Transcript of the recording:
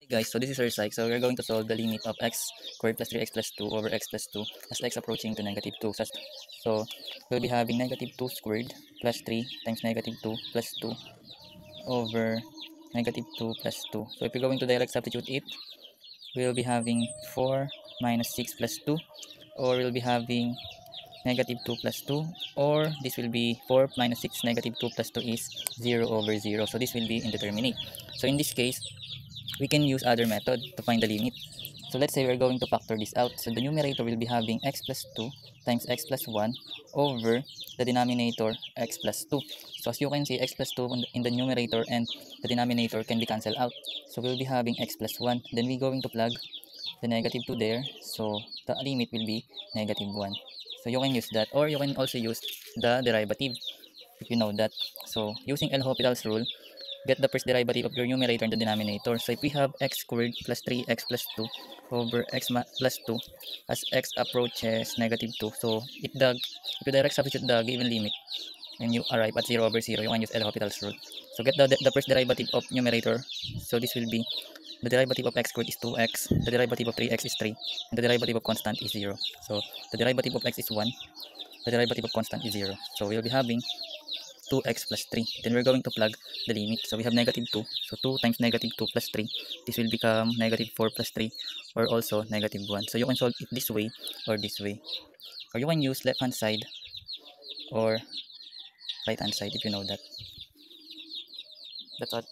Hey guys, so this is our psych. So we're going to solve the limit of x squared plus 3x plus 2 over x plus 2 as x approaching to negative 2. So we'll be having negative 2 squared plus 3 times negative 2 plus 2 over negative 2 plus 2. So if you're going to direct substitute it, we'll be having 4 minus 6 plus 2, or we'll be having negative 2 plus 2, or this will be 4 minus 6 negative 2 plus 2 is 0 over 0. So this will be indeterminate. So in this case, we can use other method to find the limit. So let's say we're going to factor this out. So the numerator will be having x plus 2 times x plus 1 over the denominator x plus 2. So as you can see, x plus 2 in the numerator and the denominator can be cancelled out. So we'll be having x plus 1. Then we're going to plug the negative 2 there. So the limit will be negative 1. So you can use that, or you can also use the derivative if you know that. So using L'Hopital's rule, get the first derivative of your numerator and the denominator. So if we have x squared plus 3x plus 2 over plus 2 as x approaches negative 2. So if you direct substitute the given limit and you arrive at 0 over 0, you can use L'Hopital's rule. So get the first derivative of numerator. So this will be the derivative of x squared is 2x, the derivative of 3x is 3, and the derivative of constant is 0. So the derivative of x is 1, the derivative of constant is 0. So we'll be having 2x plus 3. Then we're going to plug the limit. So we have negative 2. So 2 times negative 2 plus 3. This will become negative 4 plus 3, or also negative 1. So you can solve it this way or this way. Or you can use left hand side or right hand side if you know that. That's all.